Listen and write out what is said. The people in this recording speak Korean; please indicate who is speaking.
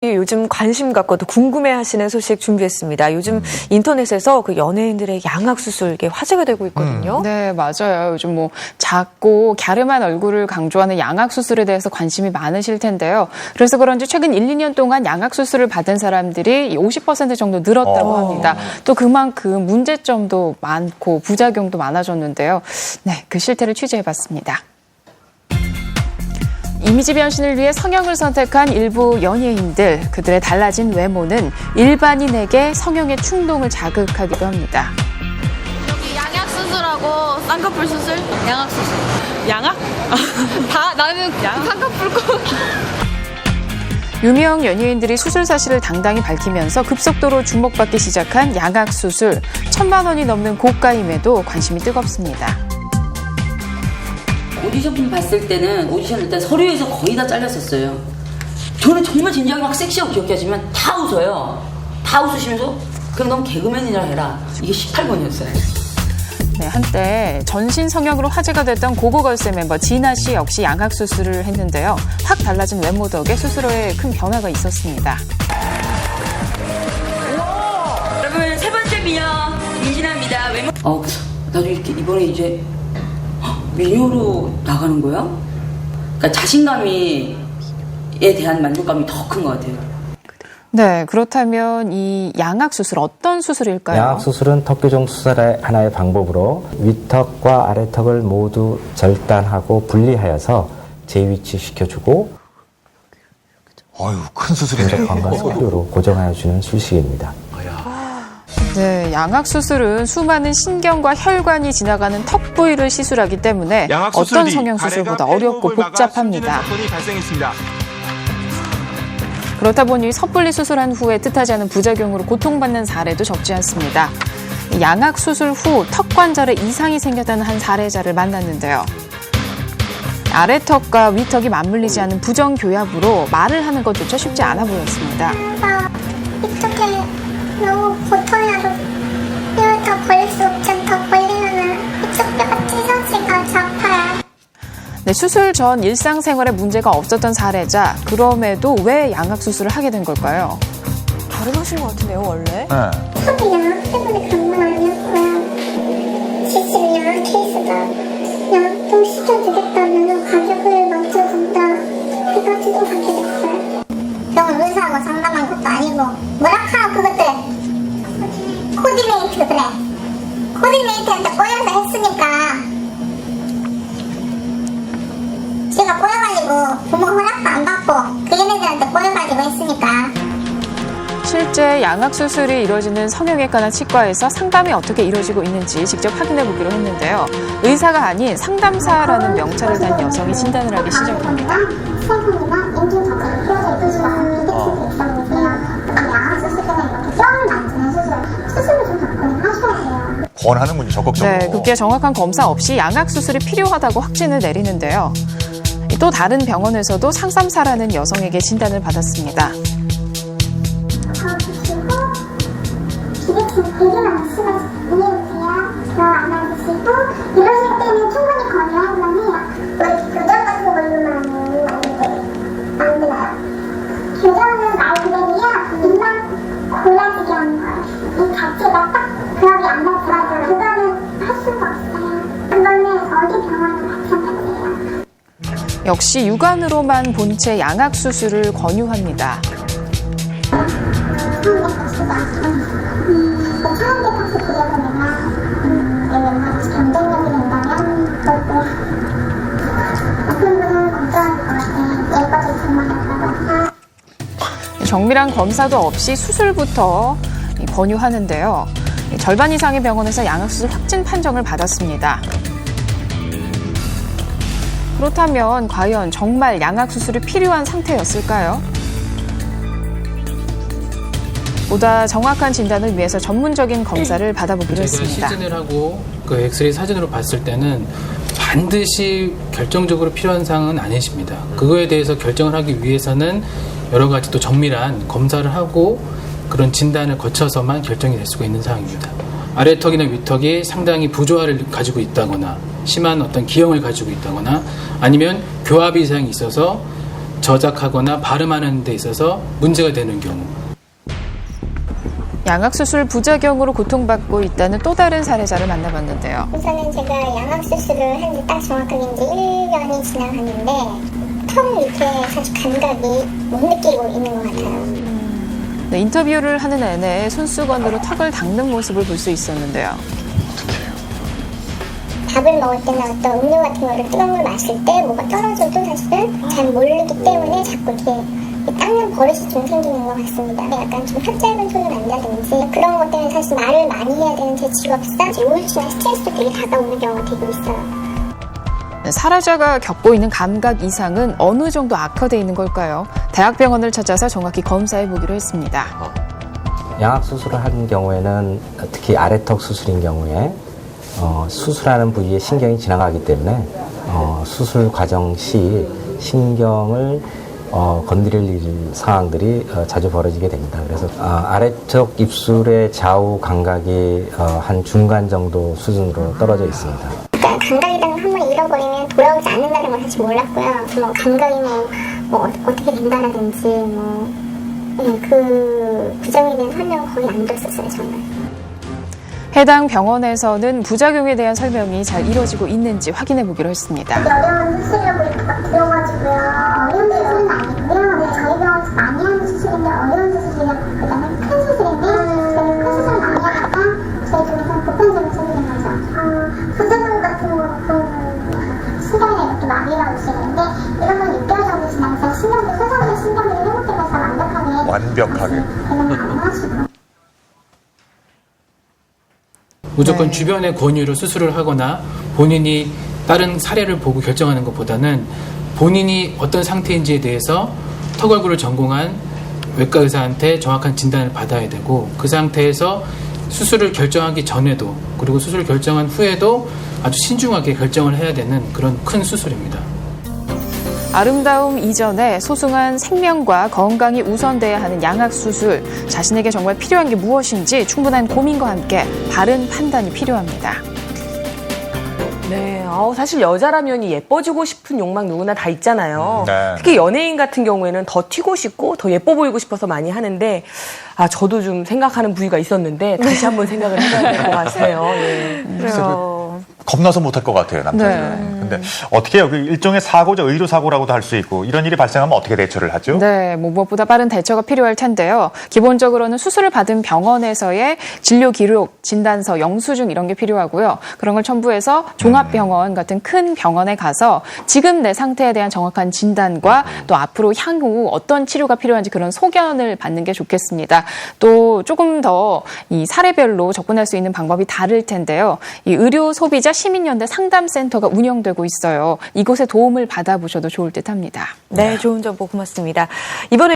Speaker 1: 요즘 관심 갖고 또 궁금해하시는 소식 준비했습니다. 요즘 인터넷에서 그 연예인들의 양악 수술 이게 화제가 되고 있거든요.
Speaker 2: 네, 맞아요. 요즘 뭐 작고 갸름한 얼굴을 강조하는 양악 수술에 대해서 관심이 많으실 텐데요. 그래서 그런지 최근 1, 2년 동안 양악 수술을 받은 사람들이 50% 정도 늘었다고 합니다. 또 그만큼 문제점도 많고 부작용도 많아졌는데요. 네, 그 실태를 취재해봤습니다. 이미지 변신을 위해 성형을 선택한 일부 연예인들, 그들의 달라진 외모는 일반인에게 성형의 충동을 자극하기도 합니다.
Speaker 3: 여기 양악 수술하고 쌍꺼풀 수술? 양악 수술. 양악? 다 나는 쌍꺼풀 꼭.
Speaker 2: 유명 연예인들이 수술 사실을 당당히 밝히면서 급속도로 주목받기 시작한 양악 수술. 1,000만 원이 넘는 고가임에도 관심이 뜨겁습니다.
Speaker 4: 오디션 film 봤을 때는 오디션 일단 서류에서 거의 다 잘렸었어요. 저는 정말 진지하게 막 섹시하고 귀엽게 하시면 다 웃어요. 다 웃으시면서 그럼 넌 개그맨이라 해라. 이게 18번이었어요.
Speaker 2: 네, 한때 전신 성형으로 화제가 됐던 고고걸스 멤버 진아 씨 역시 양악 수술을 했는데요. 확 달라진 외모 덕에 수술 후에 큰 변화가 있었습니다.
Speaker 4: 여러분 세 번째 미녀 민진아입니다. 외모. 나도 이렇게 이번에 이제 미녀로 나가는 거야? 그러니까 자신감에 대한 만족감이 더 큰 것 같아요.
Speaker 2: 네, 그렇다면 이 양악 수술 어떤 수술일까요?
Speaker 5: 양악 수술은 턱 교정 수술의 하나의 방법으로 윗턱과 아래턱을 모두 절단하고 분리하여서 재위치시켜주고
Speaker 6: 큰 수술이네요.
Speaker 5: 관과 소료로 고정하여 주는 수식입니다.
Speaker 2: 네, 양악 수술은 수많은 신경과 혈관이 지나가는 턱 부위를 시술하기 때문에 어떤 성형 수술보다 어렵고 복잡합니다. 그렇다 보니 섣불리 수술한 후에 뜻하지 않은 부작용으로 고통받는 사례도 적지 않습니다. 양악 수술 후 턱 관절에 이상이 생겼다는 한 사례자를 만났는데요. 아래턱과 윗턱이 맞물리지 않은 부정교합으로 말을 하는 것조차 쉽지 않아 보였습니다.
Speaker 7: 이쪽에 너무 고통이라도 뼈를 더 벌릴 수 없죠. 더 벌리면은 이쪽 뼈가 찢어지고 아파요.
Speaker 2: 네, 수술 전 일상생활에 문제가 없었던 사례자, 그럼에도 왜 양악 수술을 하게 된 걸까요?
Speaker 1: 갸름하신 것 같은데요, 원래?
Speaker 7: 턱이 양악 때문에 그런 건 아니었고요. 실제로 양악 케이스가 양악 좀 시켜주겠다면 가격을 맞춰준다 해가지고 하게 됐어요. 병원 의사하고 상담한 것도 아니고 뭐라카 그것들 코디네이트 그래 코디네이트한테 꼬여서 했으니까 제가 꼬여가지고 부모 허락도 안 받고 그 얘네들한테 꼬여가지고 했으니까.
Speaker 2: 실제 양악 수술이 이루어지는 성형외과나 치과에서 상담이 어떻게 이루어지고 있는지 직접 확인해 보기로 했는데요. 의사가 아닌 상담사라는 명찰을 단 여성이 진단을 하기 시작합니다.
Speaker 7: 수험이나 인중 자체를 끼워져 있으시거나 비대칭이 있었는데요. 양악 수술이나 이렇게 뼈를 만지는 수술을 좀 가끔 하셔야 돼요.
Speaker 6: 권하는군요, 적극적으로.
Speaker 2: 네, 급기야 정확한 검사 없이 양악 수술이 필요하다고 확진을 내리는데요. 또 다른 병원에서도 상담사라는 여성에게 진단을 받았습니다.
Speaker 7: 비대칭 되게만 심해서 이해오세요. 더안 하시고 이러실 때는 충분히 권유하기만 해요. 교정 같은 걸로만은 안 돼요. 교정은 말 그대로요. 입만 골라지게 하는 거예요. 이 자체가 딱 그렇게 안만 들어가요. 그거는 할 수가 없어요. 그거는 어디 병원이나 마찬가지예요.
Speaker 2: 역시 육안으로만 본 채 양악 수술을 권유합니다. 정밀한 검사도 없이 수술부터 권유하는데요. 절반 이상의 병원에서 양악 수술 확진 판정을 받았습니다. 그렇다면 과연 정말 양악 수술이 필요한 상태였을까요? 보다 정확한 진단을 위해서 전문적인 검사를 받아보기로 했습니다.
Speaker 8: 시즌을 하고 그 엑스레이 사진으로 봤을 때는 반드시 결정적으로 필요한 사항은 아니십니다. 그거에 대해서 결정을 하기 위해서는 여러 가지 또 정밀한 검사를 하고 그런 진단을 거쳐서만 결정이 될 수가 있는 사항입니다. 아래턱이나 윗턱이 상당히 부조화를 가지고 있다거나 심한 어떤 기형을 가지고 있다거나 아니면 교합 이상이 있어서 저작하거나 발음하는 데 있어서 문제가 되는 경우.
Speaker 2: 양악수술 부작용으로 고통받고 있다는 또 다른 사례자를 만나봤는데요.
Speaker 7: 우선은 제가 양악수술을 한 지 딱 정확하게 이제 1년이 지나갔는데 턱 밑에 사실 감각이 못 느끼고 있는 것 같아요.
Speaker 2: 네, 인터뷰를 하는 내내 손수건으로 턱을 닦는 모습을 볼 수 있었는데요.
Speaker 7: 밥을 먹을 때나 어떤 음료 같은 거를 뜨거운 걸 마실 때 뭐가 떨어져도 사실은 잘 모르기 때문에 자꾸 이렇게 닦는 버릇이 좀 생기는 것 같습니다. 약간 좀 혓짧은 손을 만다든지 그런 것 때문에 사실 말을 많이 해야 되는 제 직업상 우울증이나 스트레스들이 다가오는 경우가 되게 있어요.
Speaker 2: 네, 사례자가 겪고 있는 감각 이상은 어느 정도 악화되어 있는 걸까요? 대학병원을 찾아서 정확히 검사해 보기로 했습니다.
Speaker 5: 양악 수술을 하는 경우에는 특히 아래턱 수술인 경우에 수술하는 부위에 신경이 지나가기 때문에 수술 과정 시 신경을 건드릴 상황들이 자주 벌어지게 됩니다. 그래서 아래쪽 입술의 좌우 감각이 한 중간 정도 수준으로 떨어져 있습니다.
Speaker 7: 그러니까 감각이라는 한 번 잃어버리면 돌아오지 않는다는 걸 사실 몰랐고요. 뭐 감각이 뭐 어떻게 된다라든지 그 부작용에 대한 설명은 거의 안 들었었어요, 정말.
Speaker 2: 해당 병원에서는 부작용에 대한 설명이 잘 이루어지고 있는지 확인해 보기로 했습니다.
Speaker 7: 어려운 수술이라고 이렇게 막 들어가지고요. 어려운 수술은 아니고요. 네, 저희 병원에서 많이 하는 수술인데 어려운 수술이라고 그다음에 큰 수술인데 저희 큰 수술 많이 하니까 저희 쪽에서는 보편적으로 생기는 거죠. 부작용 같은 거는 신경이나 이렇게 마비가 올 수 있는데 이런 건 6개월 정도 지나면서 신경도 소상의 신경들이 회복되면서 완벽하게 되는 가능하시고.
Speaker 8: 무조건 주변의 권유로 수술을 하거나 본인이 다른 사례를 보고 결정하는 것보다는 본인이 어떤 상태인지에 대해서 턱 얼굴을 전공한 외과 의사한테 정확한 진단을 받아야 되고 그 상태에서 수술을 결정하기 전에도 그리고 수술을 결정한 후에도 아주 신중하게 결정을 해야 되는 그런 큰 수술입니다.
Speaker 2: 아름다움 이전에 소중한 생명과 건강이 우선돼야 하는 양악수술. 자신에게 정말 필요한 게 무엇인지 충분한 고민과 함께 바른 판단이 필요합니다.
Speaker 1: 네, 사실 여자라면 예뻐지고 싶은 욕망 누구나 다 있잖아요.
Speaker 6: 네.
Speaker 1: 특히 연예인 같은 경우에는 더 튀고 싶고 더 예뻐 보이고 싶어서 많이 하는데 저도 좀 생각하는 부위가 있었는데 다시 한번 생각을 해봐야 될 것 같아요. 예.
Speaker 6: 그래요. 겁나서 못할 것 같아요, 남자들은.
Speaker 2: 네.
Speaker 6: 근데 어떻게 해요? 그 일종의 사고죠. 의료사고라고도 할 수 있고. 이런 일이 발생하면 어떻게 대처를 하죠?
Speaker 2: 네, 무엇보다 빠른 대처가 필요할 텐데요. 기본적으로는 수술을 받은 병원에서의 진료 기록, 진단서, 영수증 이런 게 필요하고요. 그런 걸 첨부해서 종합병원 같은 큰 병원에 가서 지금 내 상태에 대한 정확한 진단과 또 앞으로 향후 어떤 치료가 필요한지 그런 소견을 받는 게 좋겠습니다. 또 조금 더 이 사례별로 접근할 수 있는 방법이 다를 텐데요. 이 의료 소비자 시민연대 상담센터가 운영되고 있어요. 이곳에 도움을 받아보셔도 좋을 듯합니다.
Speaker 1: 네, 좋은 정보 고맙습니다. 이번에